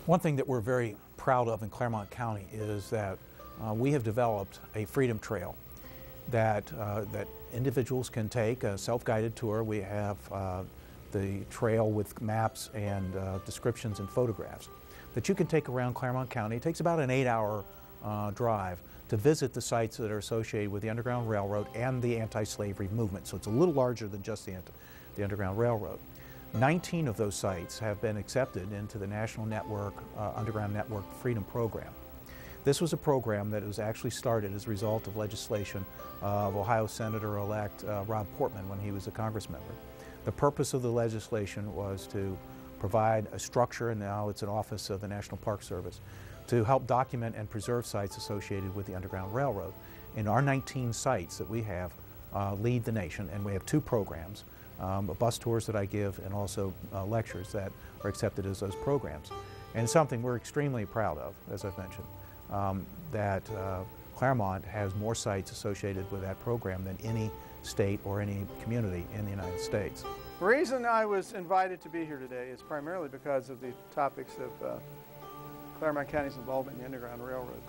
One thing that we're very proud of in Clermont County is that we have developed a freedom trail that individuals can take, a self-guided tour. We have the trail with maps and descriptions and photographs that you can take around Clermont County. It takes about an 8-hour drive to visit the sites that are associated with the Underground Railroad and the anti-slavery movement. So it's a little larger than just the Underground Railroad. 19 of those sites have been accepted into the National Network, Underground Network Freedom Program. This was a program that was actually started as a result of legislation of Ohio Senator-elect Rob Portman when he was a Congress member. The purpose of the legislation was to provide a structure, and now it's an office of the National Park Service, to help document and preserve sites associated with the Underground Railroad. And our 19 sites that we have lead the nation, and we have 2 programs. Bus tours that I give, and also lectures that are accepted as those programs. And something we're extremely proud of, as I've mentioned, that Claremont has more sites associated with that program than any state or any community in the United States. The reason I was invited to be here today is primarily because of the topics of Clermont County's involvement in the Underground Railroad.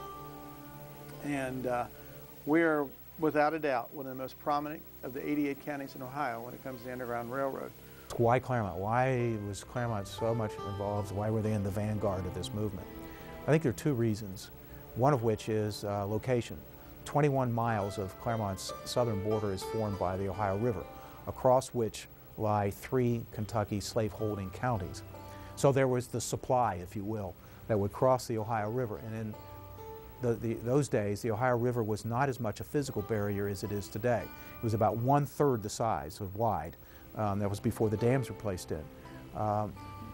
And we're without a doubt one of the most prominent of the 88 counties in Ohio when it comes to the Underground Railroad. Why Claremont? Why was Claremont so much involved? Why were they in the vanguard of this movement? I think there are 2 reasons, one of which is location. 21 miles of Claremont's southern border is formed by the Ohio River, across which lie 3 Kentucky slaveholding counties. So there was the supply, if you will, that would cross the Ohio River. And in those days, the Ohio River was not as much a physical barrier as it is today. It was about 1/3 the size of wide. That was before the dams were placed in.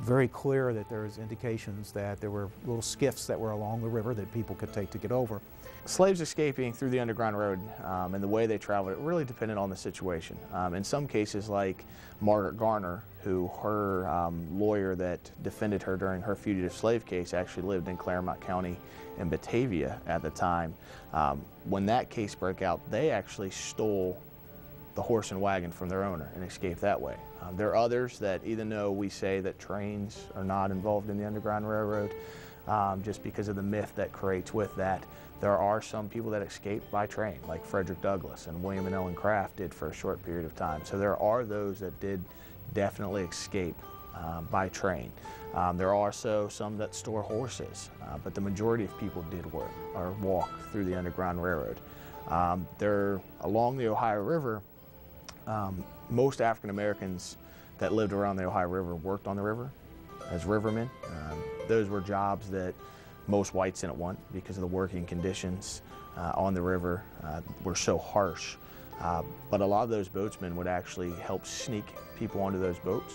Very clear that there's indications that there were little skiffs that were along the river that people could take to get over. Slaves escaping through the Underground Road and the way they traveled, it really depended on the situation. In some cases, like Margaret Garner, who her lawyer that defended her during her fugitive slave case actually lived in Clermont County in Batavia at the time. When that case broke out, they actually stole the horse and wagon from their owner and escaped that way. There are others that, even though we say that trains are not involved in the Underground Railroad, just because of the myth that creates with that, there are some people that escape by train, like Frederick Douglass and William and Ellen Craft did for a short period of time. So there are those that did definitely escape by train. There are also some that store horses, but the majority of people did work or walk through the Underground Railroad. Along the Ohio River, most African Americans that lived around the Ohio River worked on the river as rivermen. Those were jobs that most whites didn't want because of the working conditions on the river were so harsh. But a lot of those boatsmen would actually help sneak people onto those boats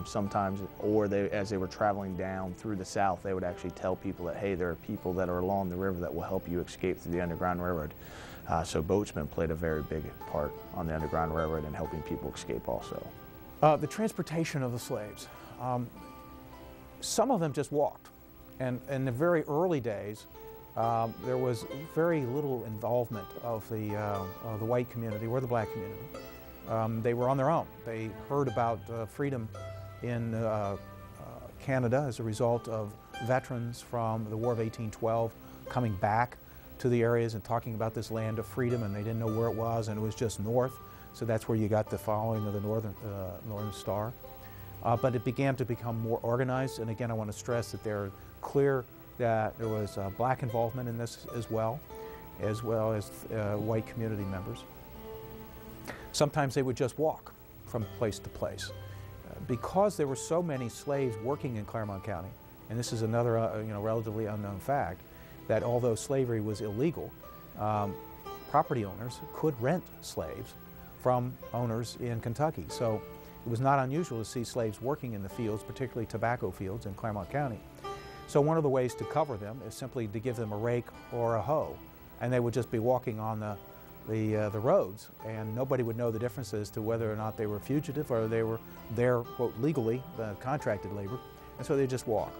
sometimes, or as they were traveling down through the South, they would actually tell people that, hey, there are people that are along the river that will help you escape through the Underground Railroad. So boatsmen played a very big part on the Underground Railroad in helping people escape also. The transportation of the slaves. Some of them just walked. And in the very early days, there was very little involvement of the white community or the black community. They were on their own. They heard about freedom in Canada as a result of veterans from the War of 1812 coming back to the areas and talking about this land of freedom, and they didn't know where it was, and it was just north. So that's where you got the following of the Northern Star. But it began to become more organized, and again I want to stress that they're clear that there was black involvement in this as well as white community members. Sometimes they would just walk from place to place. Because there were so many slaves working in Clermont County, and this is another relatively unknown fact, that although slavery was illegal, property owners could rent slaves from owners in Kentucky. So it was not unusual to see slaves working in the fields, particularly tobacco fields in Clermont County. So one of the ways to cover them is simply to give them a rake or a hoe, and they would just be walking on the roads, and nobody would know the difference as to whether or not they were fugitive or they were there, quote, legally, contracted labor, and so they just walk.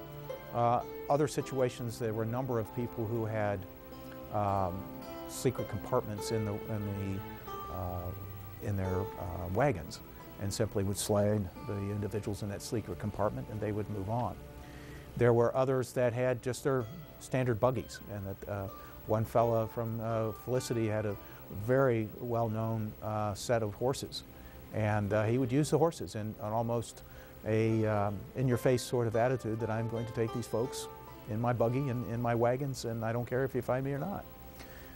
Other situations, there were a number of people who had secret compartments in their wagons, and simply would slide the individuals in that secret compartment, and they would move on. There were others that had just their standard buggies, and that one fella from Felicity had a very well-known set of horses, and he would use the horses in an almost a in-your-face sort of attitude that I'm going to take these folks in my buggy and in my wagons, and I don't care if you find me or not.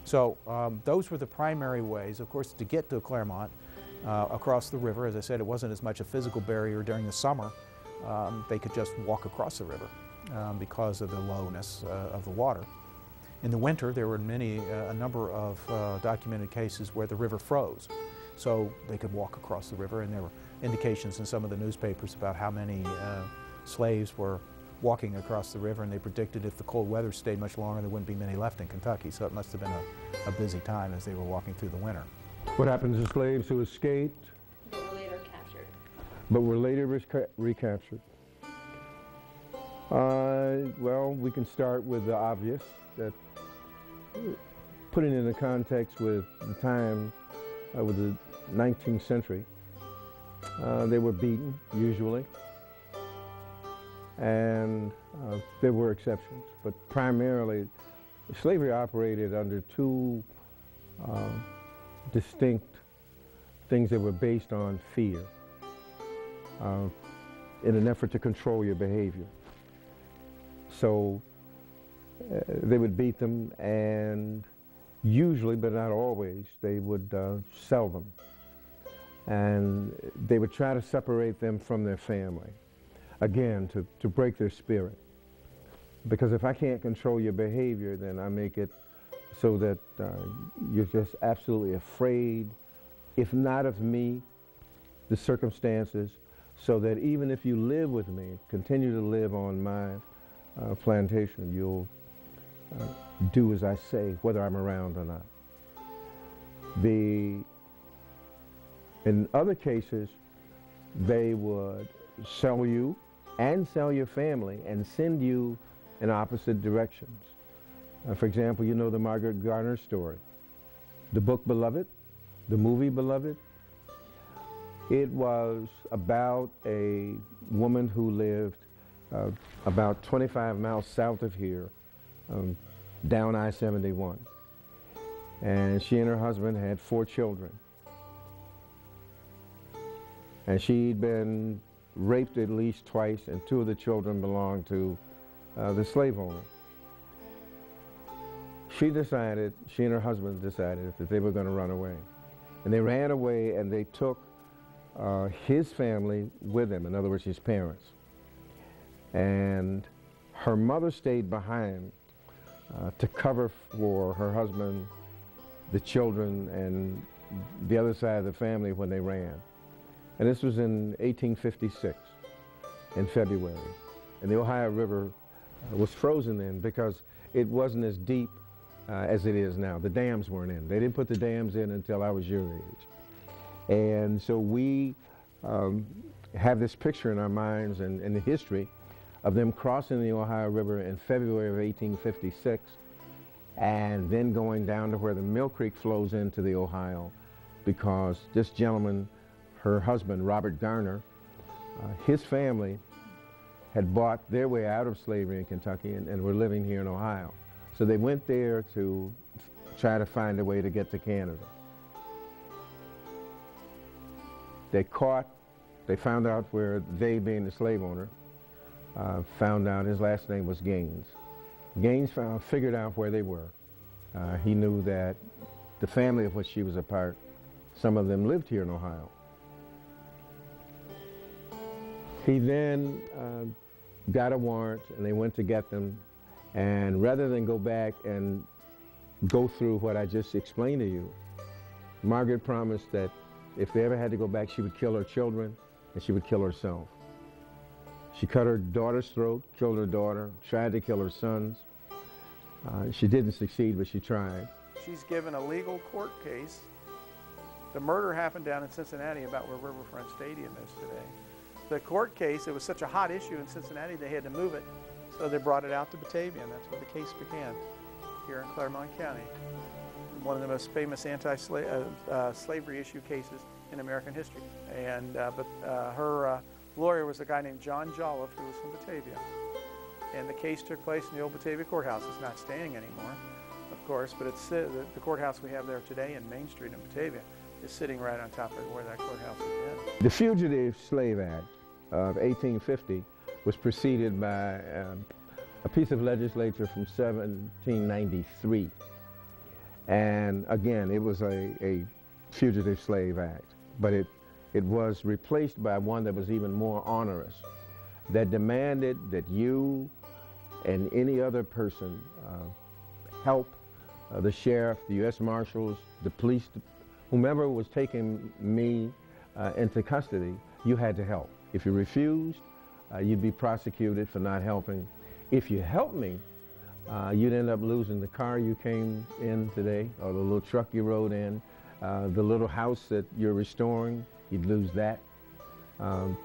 So those were the primary ways, of course, to get to Claremont across the river. As I said, it wasn't as much a physical barrier during the summer. They could just walk across the river because of the lowness of the water. In the winter, there were a number of documented cases where the river froze, so they could walk across the river, and there were indications in some of the newspapers about how many slaves were walking across the river, and they predicted if the cold weather stayed much longer, there wouldn't be many left in Kentucky, so it must have been a busy time as they were walking through the winter. What happened to slaves who escaped? But were later captured. But were later recaptured? Well, we can start with the obvious, that putting in the context with the time, with the 19th century, they were beaten, usually, and there were exceptions, but primarily slavery operated under two distinct things that were based on fear in an effort to control your behavior. So they would beat them, and usually, but not always, they would sell them. And they would try to separate them from their family, again, to break their spirit. Because if I can't control your behavior, then I make it so that you're just absolutely afraid, if not of me, the circumstances, so that even if you live with me, continue to live on my plantation, you'll do as I say, whether I'm around or not. In other cases, they would sell you and sell your family and send you in opposite directions. For example, you know the Margaret Garner story. The book Beloved, the movie Beloved, it was about a woman who lived about 25 miles south of here, down I-71. And she and her husband had 4 children. And she'd been raped at least twice, and 2 of the children belonged to the slave owner. She and her husband decided that they were going to run away. And they ran away, and they took his family with them, in other words, his parents. And her mother stayed behind to cover for her husband, the children, and the other side of the family when they ran. And this was in 1856, in February. And the Ohio River was frozen then because it wasn't as deep as it is now. The dams weren't in. They didn't put the dams in until I was your age. And so we have this picture in our minds and in the history of them crossing the Ohio River in February of 1856 and then going down to where the Mill Creek flows into the Ohio, because this gentleman, her husband, Robert Garner, his family had bought their way out of slavery in Kentucky and were living here in Ohio. So they went there to try to find a way to get to Canada. They found out where they, being the slave owner, found out his last name was Gaines. Gaines figured out where they were. He knew that the family of which she was a part, some of them lived here in Ohio. He then got a warrant, and they went to get them. And rather than go back and go through what I just explained to you, Margaret promised that if they ever had to go back, she would kill her children and she would kill herself. She cut her daughter's throat, killed her daughter, tried to kill her sons. She didn't succeed, but she tried. She's given a legal court case. The murder happened down in Cincinnati, about where Riverfront Stadium is today. The court case, it was such a hot issue in Cincinnati, they had to move it. So they brought it out to Batavia, and that's where the case began, here in Clermont County. One of the most famous anti-slavery issue cases in American history. And her lawyer was a guy named John Jolliffe, who was from Batavia. And the case took place in the old Batavia Courthouse. It's not standing anymore, of course, but it's the courthouse we have there today in Main Street in Batavia is sitting right on top of where that courthouse has been. The Fugitive Slave Act of 1850 was preceded by a piece of legislature from 1793. And again, it was a Fugitive Slave Act, but it was replaced by one that was even more onerous, that demanded that you and any other person help the sheriff, the U.S. Marshals, the police, whomever was taking me into custody, you had to help. If you refused, you'd be prosecuted for not helping. If you helped me, you'd end up losing the car you came in today, or the little truck you rode in, the little house that you're restoring, you'd lose that.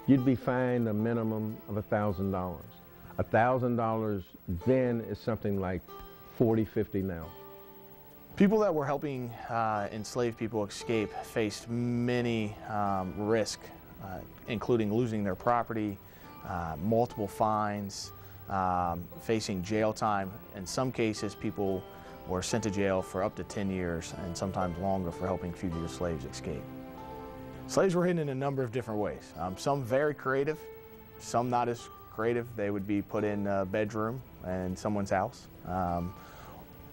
You'd be fined a minimum of $1,000. $1,000 then is something like $40, $50 now. People that were helping enslaved people escape faced many risks, including losing their property, multiple fines, facing jail time. In some cases, people were sent to jail for up to 10 years and sometimes longer for helping fugitive slaves escape. Slaves were hidden in a number of different ways. Some very creative, some not as creative. They would be put in a bedroom in someone's house.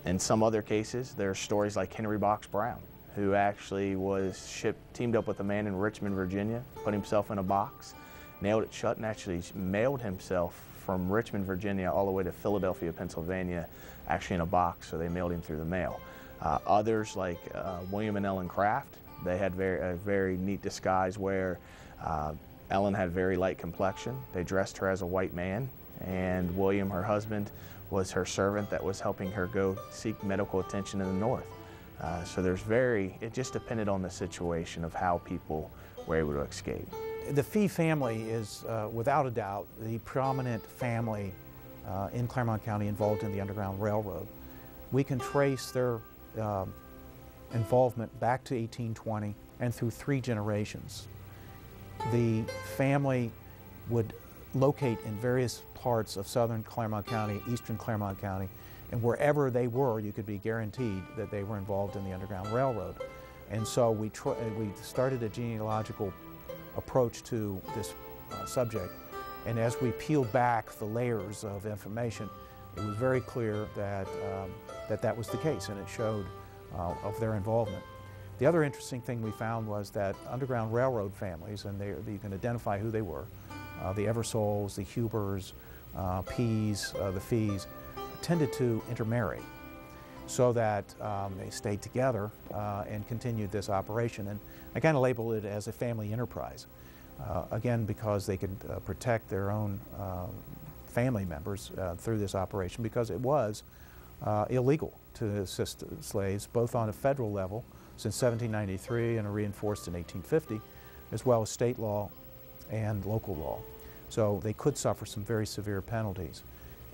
In some other cases, there are stories like Henry Box Brown, who actually was teamed up with a man in Richmond, Virginia, put himself in a box, nailed it shut, and actually mailed himself from Richmond, Virginia, all the way to Philadelphia, Pennsylvania, actually in a box, so they mailed him through the mail. Others, like William and Ellen Craft, they had a very neat disguise where Ellen had very light complexion. They dressed her as a white man, and William, her husband, was her servant that was helping her go seek medical attention in the north. So it just depended on the situation of how people were able to escape. The Fee family is, without a doubt, the prominent family in Clermont County involved in the Underground Railroad. We can trace their involvement back to 1820 and through 3 generations. The family would locate in various parts of southern Clermont County, eastern Clermont County, and wherever they were, you could be guaranteed that they were involved in the Underground Railroad. And so we started a genealogical approach to this subject, and as we peeled back the layers of information, it was very clear that that was the case, and it showed of their involvement. The other interesting thing we found was that Underground Railroad families, and you can identify who they were, the Eversoles, the Hubers, Pease, the Fees, tended to intermarry so that they stayed together and continued this operation. And I kind of label it as a family enterprise, again, because they could protect their own family members through this operation, because it was illegal to assist slaves, both on a federal level since 1793 and reinforced in 1850, as well as state law and local law. So they could suffer some very severe penalties.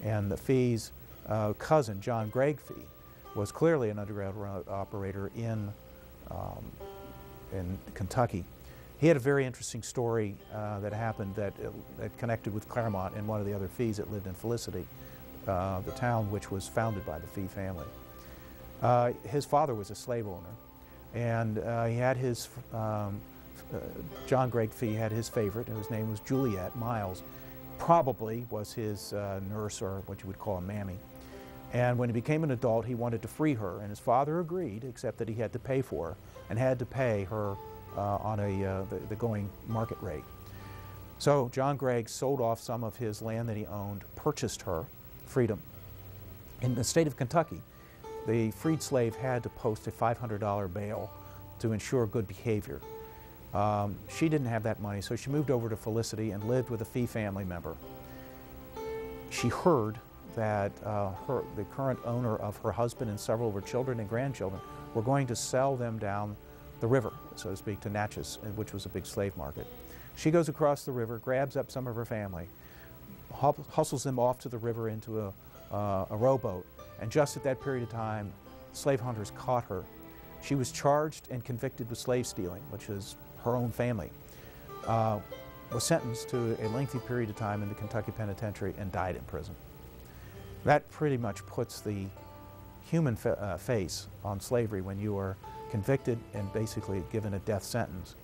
And the Fee's cousin, John Gregg Fee, was clearly an Underground Railroad operator in Kentucky. He had a very interesting story that happened that connected with Claremont and one of the other Fees that lived in Felicity, the town which was founded by the Fee family. His father was a slave owner, and he had his, John Gregg Fee had his favorite, and his name was Juliet Miles. Probably was his nurse, or what you would call a mammy. And when he became an adult, he wanted to free her, and his father agreed, except that he had to pay for her, and had to pay her on the going market rate. So John Gregg sold off some of his land that he owned, purchased her freedom. In the state of Kentucky, the freed slave had to post a $500 bail to ensure good behavior. She didn't have that money, so she moved over to Felicity and lived with a Fee family member. She heard that the current owner of her husband and several of her children and grandchildren were going to sell them down the river, so to speak, to Natchez, which was a big slave market. She goes across the river, grabs up some of her family, hustles them off to the river into a rowboat, and just at that period of time, slave hunters caught her. She was charged and convicted with slave stealing, which is her own family, was sentenced to a lengthy period of time in the Kentucky penitentiary, and died in prison. That pretty much puts the human face on slavery when you are convicted and basically given a death sentence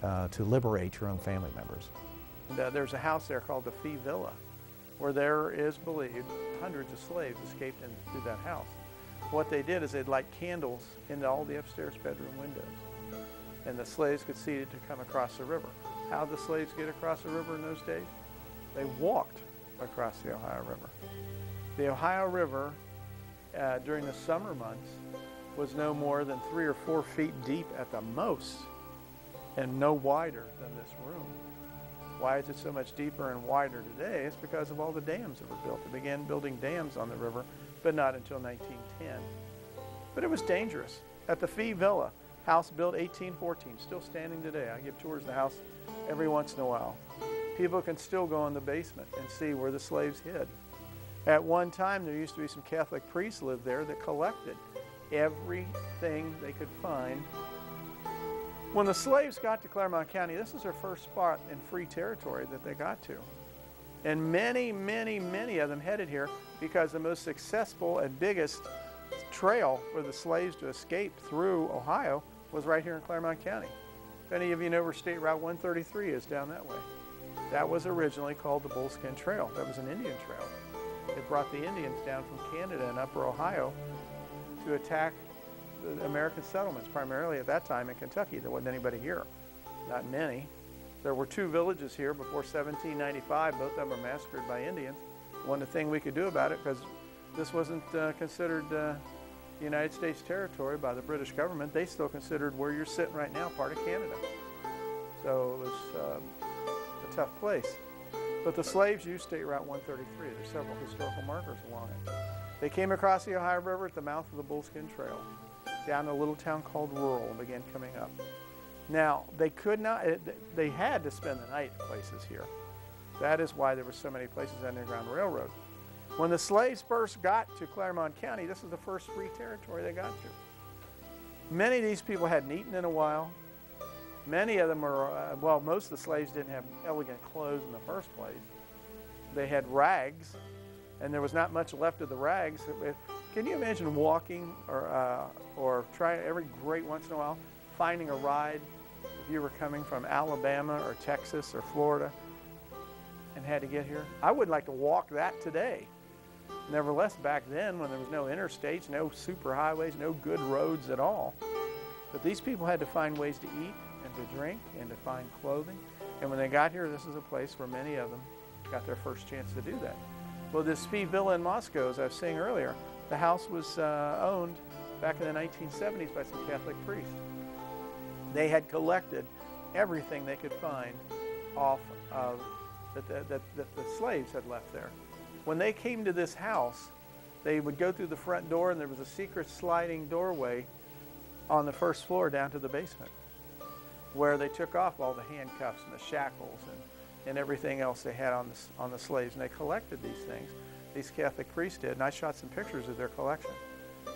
to liberate your own family members. And, there's a house there called the Fee Villa, where there is believed hundreds of slaves escaped through that house. What they did is they'd light candles into all the upstairs bedroom windows, and the slaves could see it to come across the river. How did the slaves get across the river in those days? They walked across the Ohio River. The Ohio River during the summer months was no more than 3 or 4 feet deep at the most, and no wider than this room. Why is it so much deeper and wider today? It's because of all the dams that were built. They began building dams on the river, but not until 1910. But it was dangerous. At the Fee Villa, house built 1814, still standing today. I give tours of the house every once in a while. People can still go in the basement and see where the slaves hid. At one time, there used to be some Catholic priests lived there that collected everything they could find. When the slaves got to Clermont County, this is their first spot in free territory that they got to. And many, many, many of them headed here because the most successful and biggest trail for the slaves to escape through Ohio was right here in Clermont County. If any of you know where State Route 133 is, down that way. That was originally called the Bullskin Trail. That was an Indian trail. It brought the Indians down from Canada and upper Ohio to attack the American settlements, primarily at that time in Kentucky. There wasn't anybody here, not many. There were 2 villages here before 1795. Both of them were massacred by Indians. One thing we could do about it, because this wasn't considered United States territory by the British government, they still considered where you're sitting right now part of Canada. So it was a tough place. But the slaves used State Route 133. There's several historical markers along it. They came across the Ohio River at the mouth of the Bullskin Trail, down to a little town called Rural, and began coming up. Now, they could not, they had to spend the night at places here. That is why there were so many places on the Underground Railroad. When the slaves first got to Clermont County, this is the first free territory they got to. Many of these people hadn't eaten in a while. Many of them were, well, most of the slaves didn't have elegant clothes in the first place. They had rags, and there was not much left of the rags. Can you imagine walking or trying every great once in a while, finding a ride if you were coming from Alabama or Texas or Florida and had to get here? I would like to walk that today. Nevertheless, back then when there was no interstates, no superhighways, no good roads at all, but these people had to find ways to eat and to drink and to find clothing. And when they got here, this is a place where many of them got their first chance to do that. Well, this Fee Villa in Moscow, as I was saying earlier, the house was owned back in the 1970s by some Catholic priests. They had collected everything they could find off of that the slaves had left there. When they came to this house, they would go through the front door, and there was a secret sliding doorway on the first floor down to the basement, where they took off all the handcuffs and the shackles and everything else they had on the slaves. And they collected these things. These Catholic priests did, and I shot some pictures of their collection,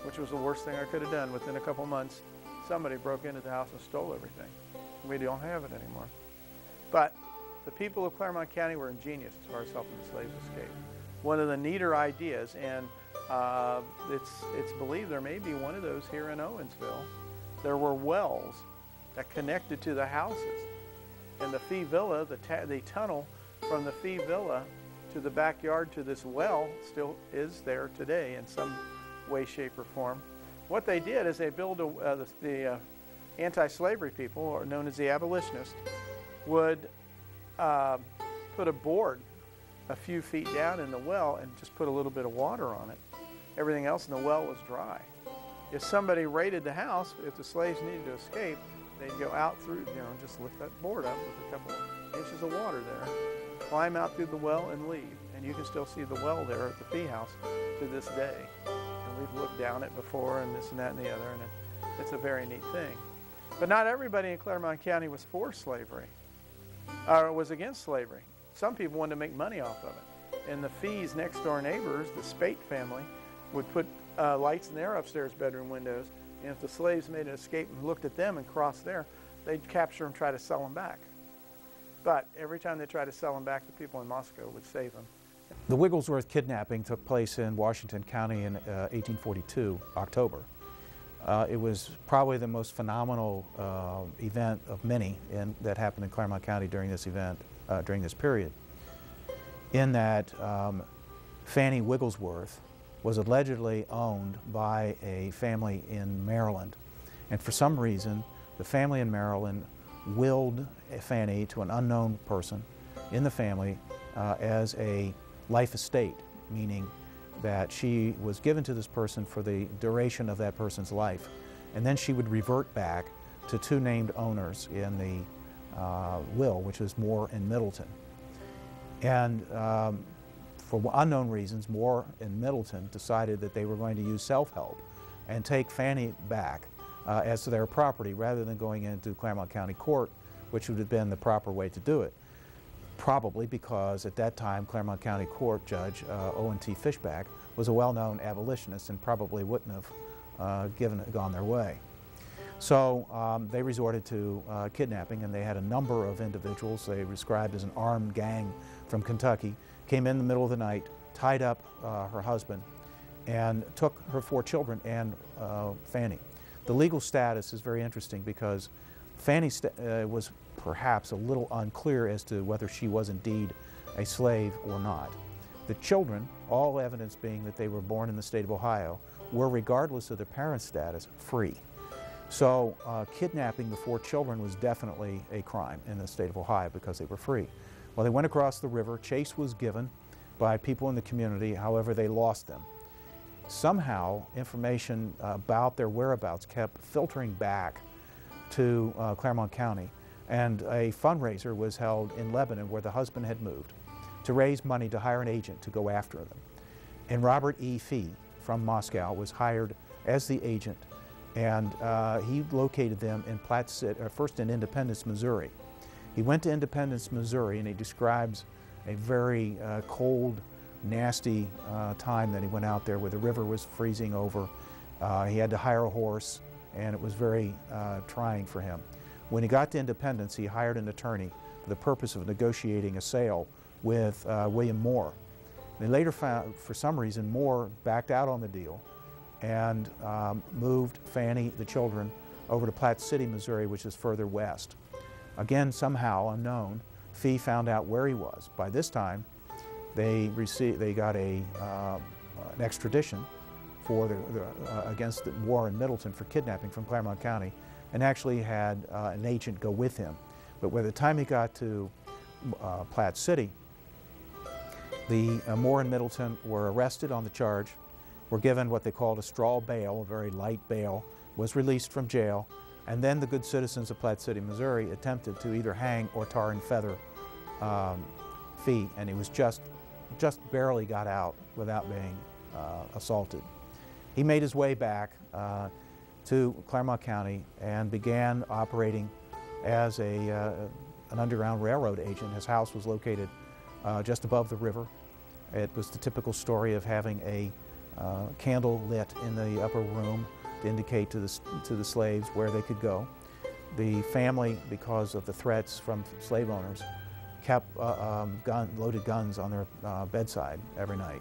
which was the worst thing I could have done. Within a couple months, somebody broke into the house and stole everything. We don't have it anymore. But the people of Clermont County were ingenious as far as helping the slaves escape. One of the neater ideas, and it's believed there may be one of those here in Owensville, there were wells that connected to the houses. And the Fee Villa, the tunnel from the Fee Villa to the backyard to this well still is there today in some way, shape, or form. What they did is they built the anti-slavery people, or known as the Abolitionists, would put a board a few feet down in the well and just put a little bit of water on it. Everything else in the well was dry. If somebody raided the house, if the slaves needed to escape, they'd go out through, just lift that board up with a couple of inches of water there, climb out through the well and leave. And you can still see the well there at the Fee House to this day. And we've looked down it before, and this and that and the other, and it's a very neat thing. But not everybody in Clermont County was for slavery, or was against slavery. Some people wanted to make money off of it. And the Fee's next door neighbors, the Spate family, would put lights in their upstairs bedroom windows. And if the slaves made an escape and looked at them and crossed there, they'd capture them and try to sell them back. But every time they tried to sell them back, the people in Moscow would save them The Wigglesworth kidnapping took place in Washington County in 1842, October. It was probably the most phenomenal event of many that happened in Clermont County during this event, during this period, in that Fanny Wigglesworth was allegedly owned by a family in Maryland. And for some reason, the family in Maryland willed Fanny to an unknown person in the family as a life estate, meaning that she was given to this person for the duration of that person's life. And then she would revert back to two named owners in the will, which was Moore and Middleton. And for unknown reasons, Moore and Middleton decided that they were going to use self-help and take Fanny back as to their property rather than going into Clermont County Court, which would have been the proper way to do it. Probably because at that time Clermont County Court Judge O.N.T. Fishback was a well-known abolitionist and probably wouldn't have gone their way. So they resorted to kidnapping, and they had a number of individuals they described as an armed gang from Kentucky, came in the middle of the night, tied up her husband, and took her 4 children and Fanny. The legal status is very interesting because Fanny was perhaps a little unclear as to whether she was indeed a slave or not. The children, all evidence being that they were born in the state of Ohio, were, regardless of their parents' status, free. So kidnapping the 4 children was definitely a crime in the state of Ohio because they were free. Well, they went across the river. Chase was given by people in the community. However, they lost them. Somehow, information about their whereabouts kept filtering back to Clermont County, and a fundraiser was held in Lebanon, where the husband had moved, to raise money to hire an agent to go after them. And Robert E. Fee from Moscow was hired as the agent, and he located them in first in Independence, Missouri. He went to Independence, Missouri, and he describes a very cold, nasty time that he went out there where the river was freezing over. He had to hire a horse, and it was very trying for him. When he got to Independence, he hired an attorney for the purpose of negotiating a sale with William Moore. They later found, for some reason, Moore backed out on the deal and moved Fanny, the children, over to Platte City, Missouri, which is further west. Again, somehow unknown, Fee found out where he was. By this time, they got an extradition for against Moore and Middleton for kidnapping from Clermont County, and actually had an agent go with him. But by the time he got to Platte City, the Moore and Middleton were arrested on the charge, were given what they called a straw bail, a very light bail, was released from jail, and then the good citizens of Platte City, Missouri attempted to either hang or tar and feather Fee, and he was just barely got out without being assaulted. He made his way back to Clermont County and began operating as an Underground Railroad agent. His house was located just above the river. It was the typical story of having a candle lit in the upper room to indicate to the slaves where they could go. The family, because of the threats from slave owners, kept loaded guns on their bedside every night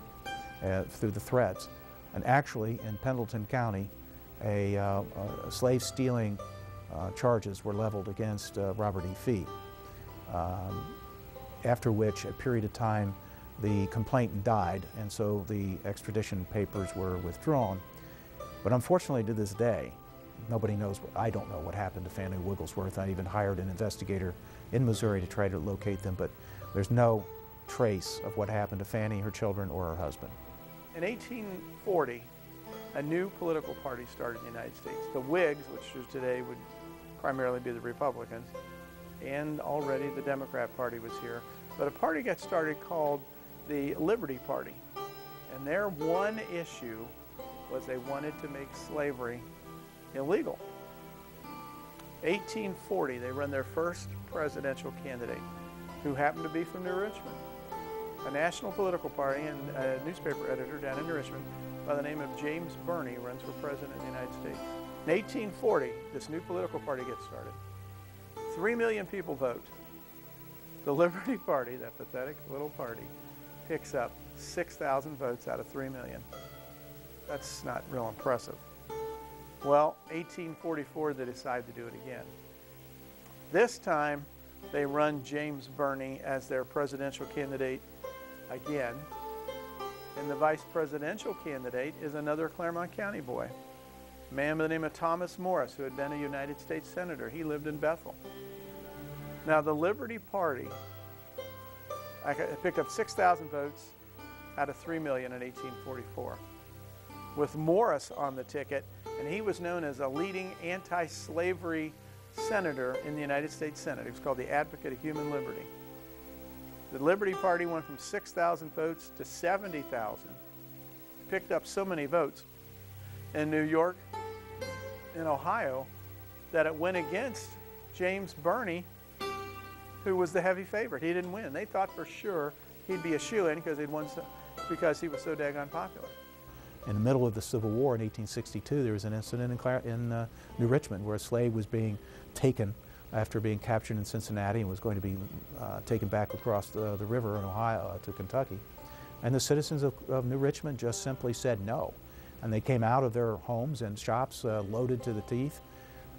through the threats. And actually, in Pendleton County, slave stealing charges were leveled against Robert E. Fee, after which, a period of time, the complainant died, and so the extradition papers were withdrawn. But unfortunately, to this day, nobody knows. I don't know what happened to Fanny Wigglesworth. I even hired an investigator in Missouri to try to locate them, but there's no trace of what happened to Fanny, her children, or her husband. In 1840, a new political party started in the United States. The Whigs, which today would primarily be the Republicans, and already the Democrat Party was here. But a party got started called the Liberty Party. And their one issue was they wanted to make slavery illegal. 1840, they run their first presidential candidate, who happened to be from New Richmond. A national political party and a newspaper editor down in New Richmond by the name of James Birney runs for president of the United States. In 1840, this new political party gets started. 3 million people vote. The Liberty Party, that pathetic little party, picks up 6,000 votes out of 3 million. That's not real impressive. Well, 1844, they decide to do it again. This time, they run James Birney as their presidential candidate again. And the vice presidential candidate is another Clermont County boy, a man by the name of Thomas Morris, who had been a United States Senator. He lived in Bethel. Now, the Liberty Party picked up 6,000 votes out of 3 million in 1844, with Morris on the ticket, and he was known as a leading anti-slavery senator in the United States Senate. He was called the Advocate of Human Liberty. The Liberty Party went from 6,000 votes to 70,000, picked up so many votes in New York and Ohio that it went against James Birney, who was the heavy favorite. He didn't win. They thought for sure he'd be a shoo-in because he'd won because he was so daggone popular. In the middle of the Civil War in 1862, there was an incident in New Richmond where a slave was being taken after being captured in Cincinnati and was going to be taken back across the river in Ohio to Kentucky. And the citizens of New Richmond just simply said no. And they came out of their homes and shops loaded to the teeth.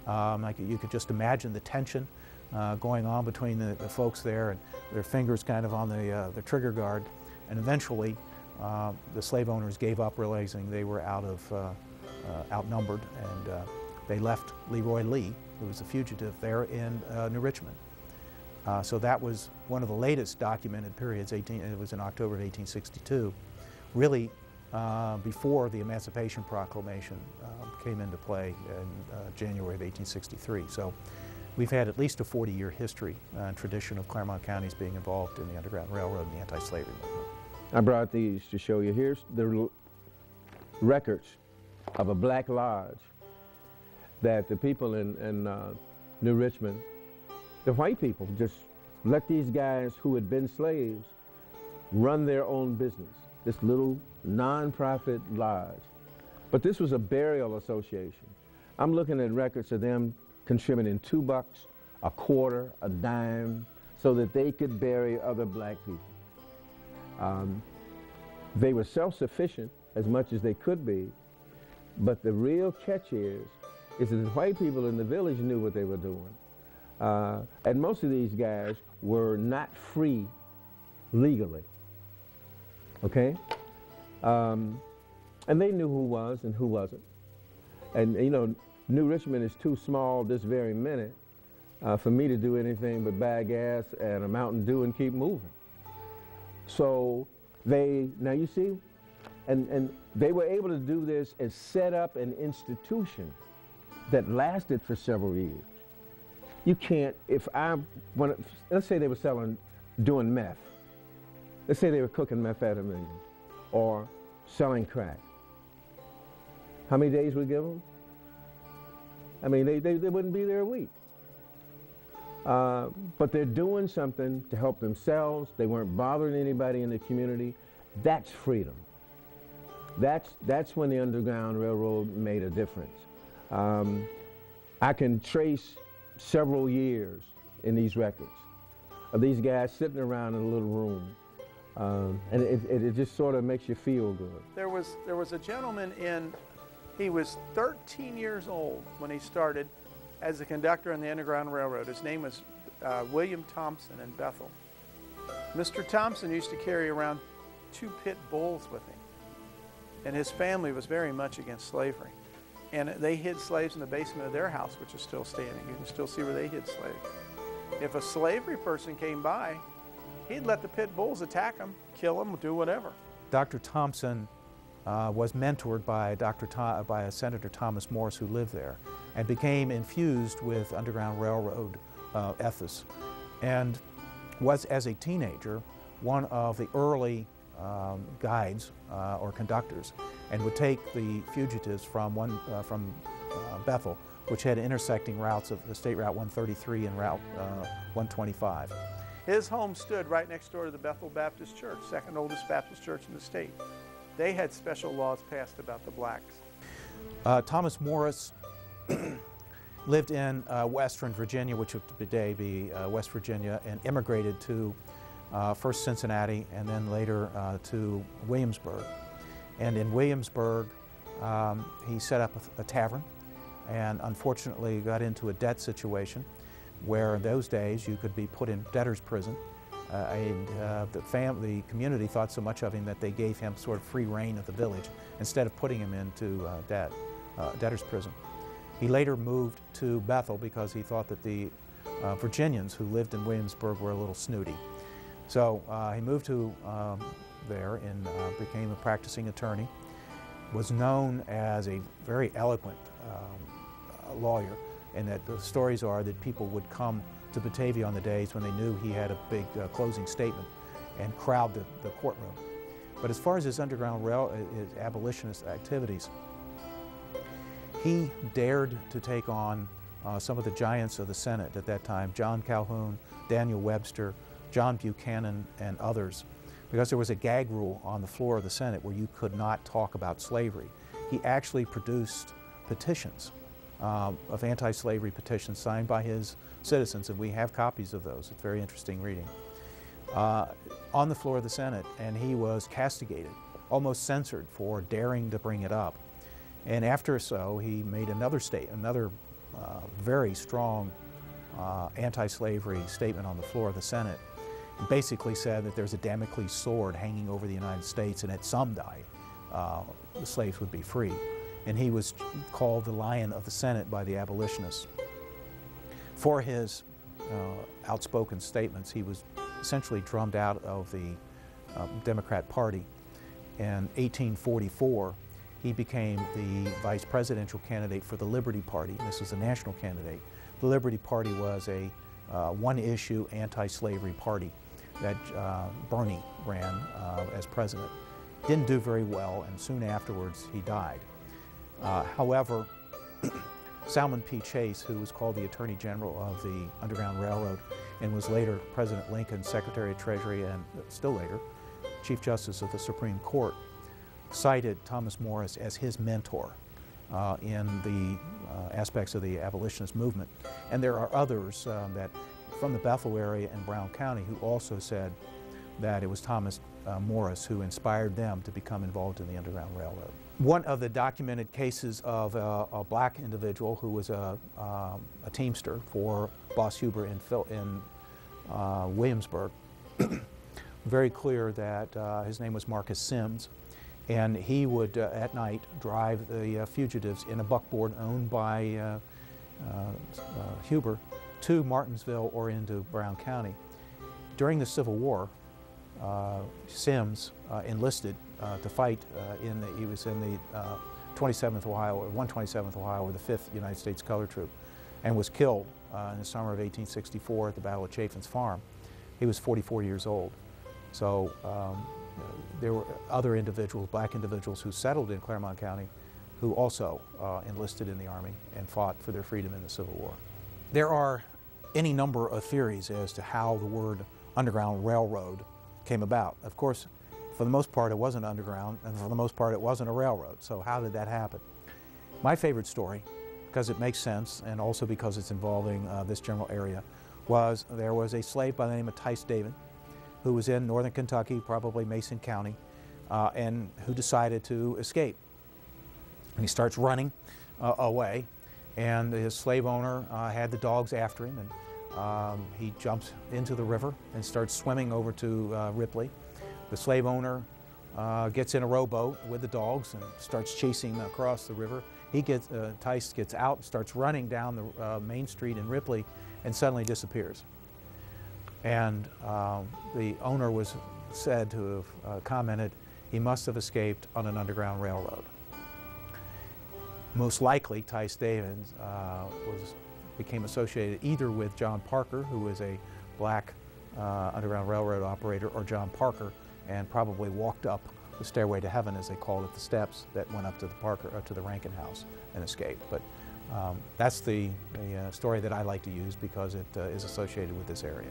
You could just imagine the tension going on between the folks there, and their fingers kind of on the trigger guard. And eventually, the slave owners gave up, realizing they were outnumbered, and they left Leroy Lee, who was a fugitive, there in New Richmond. So that was one of the latest documented periods. It was in October of 1862, really before the Emancipation Proclamation came into play in January of 1863. So we've had at least a 40-year history and tradition of Clermont counties being involved in the Underground Railroad and the anti-slavery movement. I brought these to show you. Here's the records of a black lodge that the people in New Richmond, the white people, just let these guys who had been slaves run their own business, this little non-profit lodge. But this was a burial association. I'm looking at records of them contributing $2, a quarter, a dime, so that they could bury other black people. They were self-sufficient as much as they could be, but the real catch is that the white people in the village knew what they were doing. And most of these guys were not free legally, okay? And they knew who was and who wasn't. And you know, New Richmond is too small this very minute for me to do anything but buy gas and a Mountain Dew and keep moving. So now you see, and they were able to do this and set up an institution that lasted for several years. You can't, let's say they were doing meth. Let's say they were cooking methamphetamine or selling crack. How many days we give them? I mean, they wouldn't be there a week. But they're doing something to help themselves. They weren't bothering anybody in the community. That's freedom. That's when the Underground Railroad made a difference. I can trace several years in these records of these guys sitting around in a little room. And it just sort of makes you feel good. There was a gentleman he was 13 years old when he started as a conductor on the Underground Railroad. His name was William Thompson in Bethel. Mr. Thompson used to carry around 2 pit bulls with him, and his family was very much against slavery. And they hid slaves in the basement of their house, which is still standing. You can still see where they hid slaves. If a slavery person came by, he'd let the pit bulls attack them, kill them, do whatever. Dr. Thompson was mentored by Senator Thomas Morris, who lived there, and became infused with Underground Railroad ethos, and was, as a teenager, one of the early guides or conductors, and would take the fugitives from Bethel, which had intersecting routes of the State Route 133 and Route 125. His home stood right next door to the Bethel Baptist Church, second oldest Baptist church in the state. They had special laws passed about the blacks. Thomas Morris lived in Western Virginia, which would today be West Virginia, and immigrated to first Cincinnati and then later to Williamsburg. And in Williamsburg, he set up a tavern and unfortunately got into a debt situation where in those days you could be put in debtor's prison. The community thought so much of him that they gave him sort of free reign of the village instead of putting him into debtor's prison. He later moved to Bethel because he thought that the Virginians who lived in Williamsburg were a little snooty. So he moved to there and became a practicing attorney, was known as a very eloquent lawyer, and that the stories are that people would come to Batavia on the days when they knew he had a big closing statement and crowd the courtroom. But as far as his Underground Railroad, his abolitionist activities, he dared to take on some of the giants of the Senate at that time, John Calhoun, Daniel Webster, John Buchanan, and others, because there was a gag rule on the floor of the Senate where you could not talk about slavery. He actually produced petitions of anti-slavery petitions signed by his citizens, and we have copies of those. It's very interesting reading. On the floor of the Senate, and he was castigated, almost censored for daring to bring it up. And after so, he made another very strong anti-slavery statement on the floor of the Senate. He basically said that there's a Damocles sword hanging over the United States, and at some day, the slaves would be free. And he was called the Lion of the Senate by the abolitionists. For his outspoken statements, he was essentially drummed out of the Democrat Party. In 1844, he became the vice presidential candidate for the Liberty Party. This was a national candidate. The Liberty Party was a one-issue anti-slavery party that Bernie ran as president. Didn't do very well, and soon afterwards he died. However, Salmon P. Chase, who was called the Attorney General of the Underground Railroad and was later President Lincoln's Secretary of Treasury and still later Chief Justice of the Supreme Court, cited Thomas Morris as his mentor in the aspects of the abolitionist movement. And there are others that from the Bethel area and Brown County who also said that it was Thomas Morris who inspired them to become involved in the Underground Railroad. One of the documented cases of a black individual who was a teamster for Boss Huber in Williamsburg, very clear that his name was Marcus Sims, and he would at night drive the fugitives in a buckboard owned by Huber to Martinsville or into Brown County. During the Civil War, Sims enlisted to fight he was in the 27th Ohio, or 127th Ohio, or the 5th United States Color Troop, and was killed in the summer of 1864 at the Battle of Chaffin's Farm. He was 44 years old. So there were other individuals, black individuals, who settled in Clermont County who also enlisted in the Army and fought for their freedom in the Civil War. There are any number of theories as to how the word Underground Railroad came about. Of course, for the most part, it wasn't underground, and for the most part, it wasn't a railroad. So how did that happen? My favorite story, because it makes sense, and also because it's involving this general area, was there was a slave by the name of Tice David, who was in northern Kentucky, probably Mason County, and who decided to escape. And he starts running away, and his slave owner had the dogs after him, and he jumps into the river and starts swimming over to Ripley. The slave owner gets in a rowboat with the dogs and starts chasing across the river. Tice gets out and starts running down the main street in Ripley and suddenly disappears. And the owner was said to have commented, he must have escaped on an underground railroad. Most likely, Tice David became associated either with John Parker, who was a black Underground Railroad operator, or John Parker, and probably walked up the stairway to heaven, as they called it, the steps that went up to the Parker, to the Rankin House, and escaped. But that's the story that I like to use because it is associated with this area.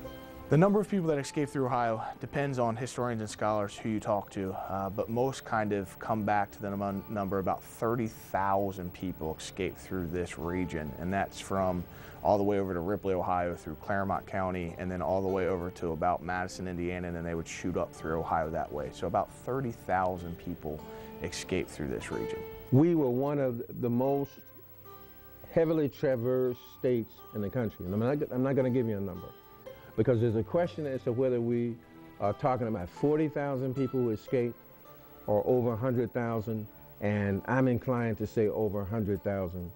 The number of people that escape through Ohio depends on historians and scholars who you talk to, but most kind of come back to the number about 30,000 people escape through this region, and that's from all the way over to Ripley, Ohio, through Clermont County, and then all the way over to about Madison, Indiana, and then they would shoot up through Ohio that way. So about 30,000 people escape through this region. We were one of the most heavily traversed states in the country, and I'm not going to give you a number, because there's a question as to whether we are talking about 40,000 people who escaped or over 100,000, and I'm inclined to say over 100,000.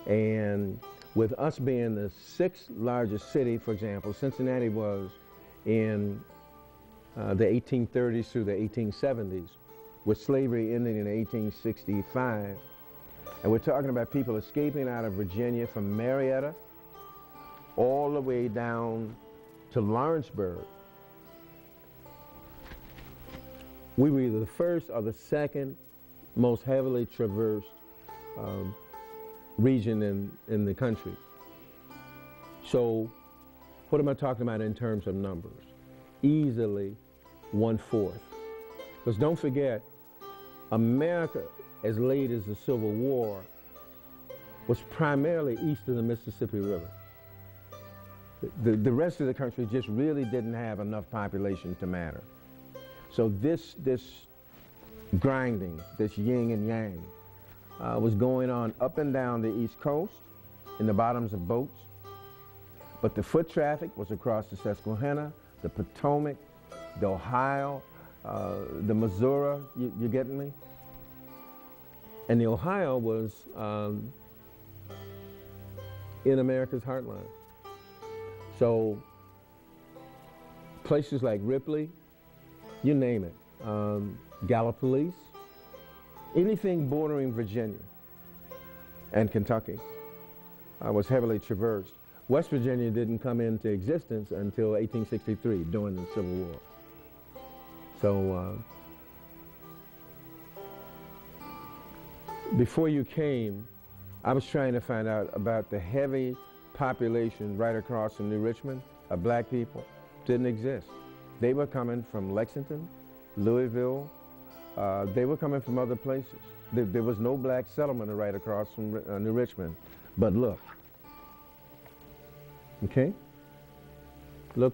And with us being the 6th largest city, for example, Cincinnati was in the 1830s through the 1870s, with slavery ending in 1865. And we're talking about people escaping out of Virginia from Marietta all the way down to Lawrenceburg. We were either the first or the second most heavily traversed region in the country. So what am I talking about in terms of numbers? Easily 1/4. Because don't forget, America, as late as the Civil War, was primarily east of the Mississippi River. The rest of the country just really didn't have enough population to matter. So this grinding, this yin and yang, was going on up and down the East Coast in the bottoms of boats. But the foot traffic was across the Susquehanna, the Potomac, the Ohio, the Missouri, you getting me? And the Ohio was in America's heartland. So places like Ripley, you name it, Gallipolis, anything bordering Virginia and Kentucky was heavily traversed. West Virginia didn't come into existence until 1863 during the Civil War. So before you came, I was trying to find out about the heavy population right across from New Richmond of black people. Didn't exist. They were coming from Lexington, Louisville. They were coming from other places. There was no black settlement right across from New Richmond. But look, okay? Look,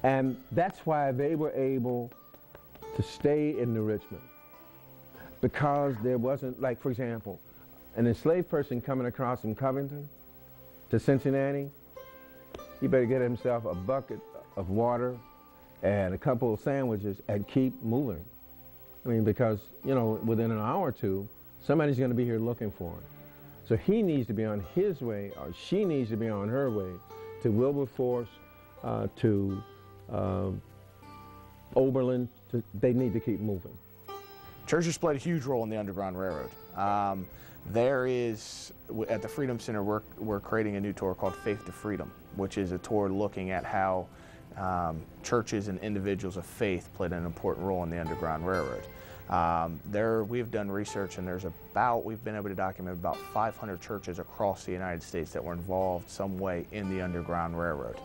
and that's why they were able to stay in New Richmond, because there wasn't, like, for example, an enslaved person coming across from Covington to Cincinnati, he better get himself a bucket of water and a couple of sandwiches and keep moving. I mean, because, you know, within an hour or two, somebody's going to be here looking for him. So he needs to be on his way, or she needs to be on her way to Wilberforce, to Oberlin. They need to keep moving. Churches played a huge role in the Underground Railroad. There is, at the Freedom Center, we're creating a new tour called Faith to Freedom, which is a tour looking at how churches and individuals of faith played an important role in the Underground Railroad. We've done research, and we've been able to document about 500 churches across the United States that were involved some way in the Underground Railroad.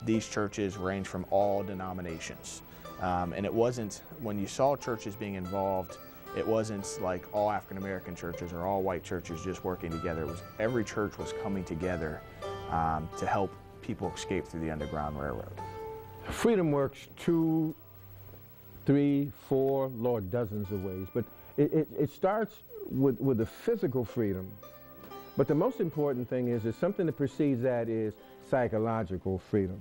These churches range from all denominations. And it wasn't, when you saw churches being involved, it wasn't like all African American churches or all white churches just working together. It was every church was coming together to help people escape through the Underground Railroad. Freedom works 2, 3, 4, Lord, dozens of ways. But it starts with the physical freedom. But the most important thing is there's something that precedes that is psychological freedom.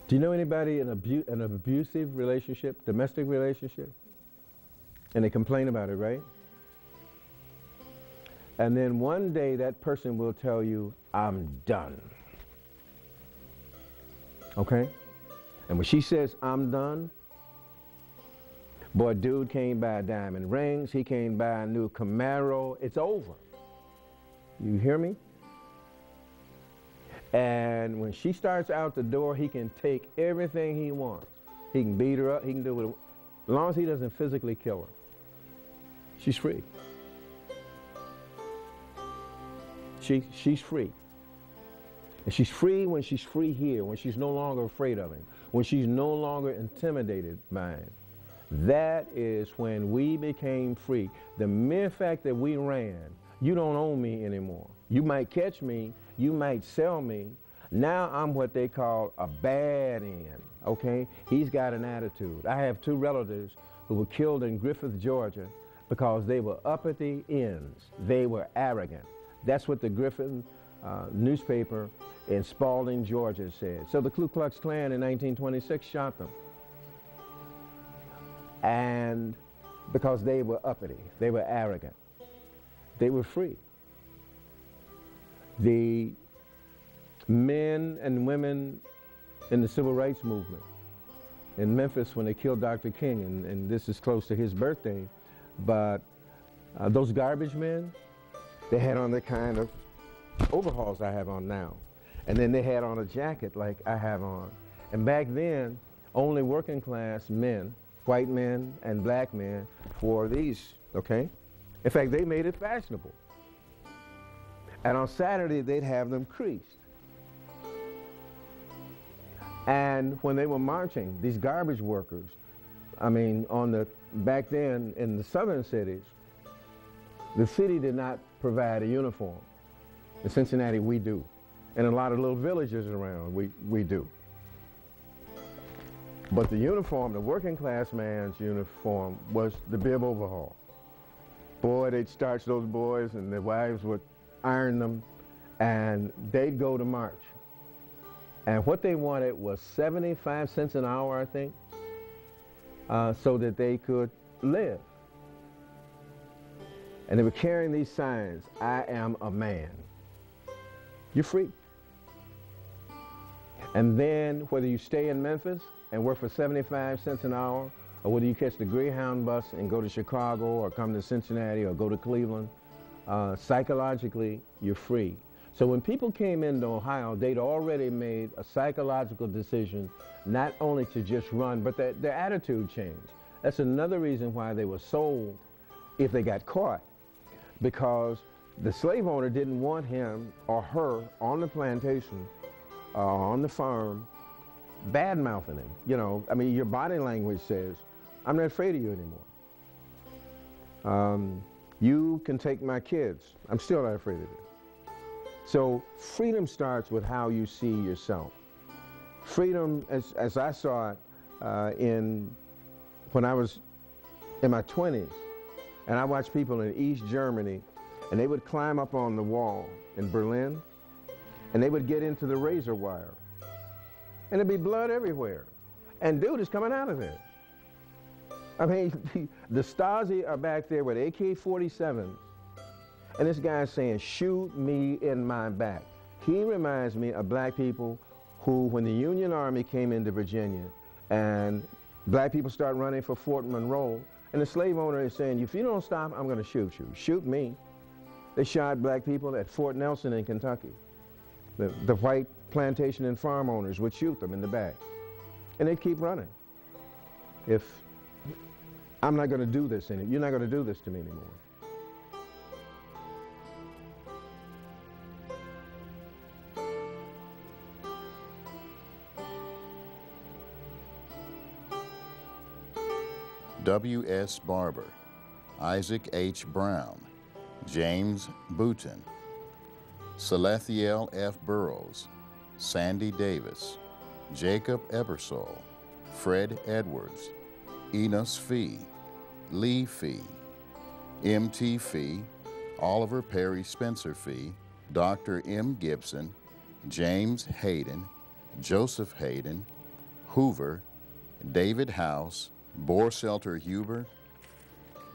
Do you know anybody in an abusive relationship, domestic relationship? And they complain about it, right? And then one day that person will tell you, I'm done. Okay? And when she says, I'm done, boy, dude came by diamond rings, he came by a new Camaro, it's over. You hear me? And when she starts out the door, he can take everything he wants. He can beat her up, he can do it, as long as he doesn't physically kill her. She's free. She's free. And she's free when she's free here, when she's no longer afraid of him, when she's no longer intimidated by him. That is when we became free. The mere fact that we ran, you don't own me anymore. You might catch me, you might sell me. Now I'm what they call a bad end, okay? He's got an attitude. I have 2 relatives who were killed in Griffith, Georgia, because they were up at the ends. They were arrogant. That's what the Griffith newspaper in Spalding, Georgia said. So the Ku Klux Klan in 1926 shot them. And because they were uppity, they were arrogant, they were free. The men and women in the civil rights movement in Memphis when they killed Dr. King, and this is close to his birthday, but those garbage men, they had on the kind of overalls I have on now. And then they had on a jacket like I have on. And back then, only working class men, white men and black men, wore these, okay? In fact, they made it fashionable. And on Saturday, they'd have them creased. And when they were marching, these garbage workers, I mean, back then in the southern cities, the city did not provide a uniform. In Cincinnati, we do. And a lot of little villages around, we do. But the uniform, the working class man's uniform, was the bib overhaul. Boy, they'd starch those boys and their wives would iron them and they'd go to march. And what they wanted was 75 cents an hour, I think, so that they could live. And they were carrying these signs, I am a man. You're free. And then whether you stay in Memphis and work for 75 cents an hour, or whether you catch the Greyhound bus and go to Chicago or come to Cincinnati or go to Cleveland, psychologically, you're free. So when people came into Ohio, they'd already made a psychological decision not only to just run, but their attitude changed. That's another reason why they were sold if they got caught, because the slave owner didn't want him or her on the plantation, on the farm, bad-mouthing him. You know, I mean, your body language says, I'm not afraid of you anymore. You can take my kids. I'm still not afraid of you. So freedom starts with how you see yourself. Freedom, as I saw it when I was in my 20s, and I watched people in East Germany, and they would climb up on the wall in Berlin, and they would get into the razor wire, and there'd be blood everywhere, and dude is coming out of it. I mean, the Stasi are back there with AK-47s, and this guy's saying, shoot me in my back. He reminds me of black people who, when the Union Army came into Virginia, and black people start running for Fort Monroe, and the slave owner is saying, if you don't stop, I'm going to shoot you. Shoot me. They shot black people at Fort Nelson in Kentucky. The white plantation and farm owners would shoot them in the back. And they'd keep running. If I'm not going to do this anymore, you're not going to do this to me anymore. W.S. Barber, Isaac H. Brown, James Boutin, Salathiel F. Burroughs, Sandy Davis, Jacob Ebersole, Fred Edwards, Enos Fee, Lee Fee, M.T. Fee, Oliver Perry Spencer Fee, Dr. M. Gibson, James Hayden, Joseph Hayden, Hoover, David House, Borselter Huber,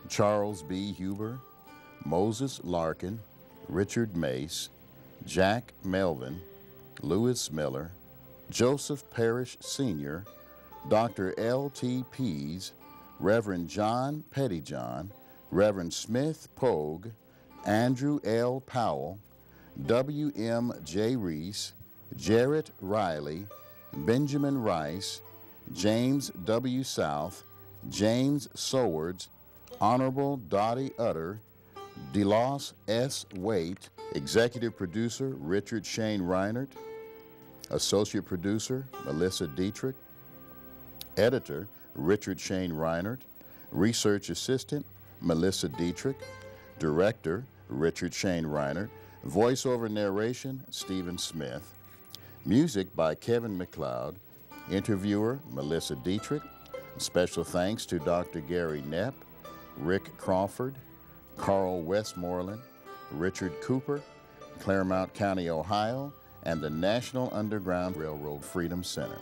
Charles B. Huber, Moses Larkin, Richard Mace, Jack Melvin, Lewis Miller, Joseph Parrish Sr., Dr. L.T. Pease, Reverend John Pettyjohn, Reverend Smith Pogue, Andrew L. Powell, W.M. J. Reese, Jarrett Riley, Benjamin Rice, James W. South, James Sowards, Honorable Dottie Utter, DeLoss S. Waite, executive producer Richard Shane Reinert, associate producer Melissa Dietrich, editor Richard Shane Reinert, research assistant Melissa Dietrich, director Richard Shane Reinert, voiceover narration Stephen Smith, music by Kevin MacLeod, interviewer Melissa Dietrich. Special thanks to Dr. Gary Knepp, Rick Crawford, Carl Westmoreland, Richard Cooper, Clermont County, Ohio, and the National Underground Railroad Freedom Center.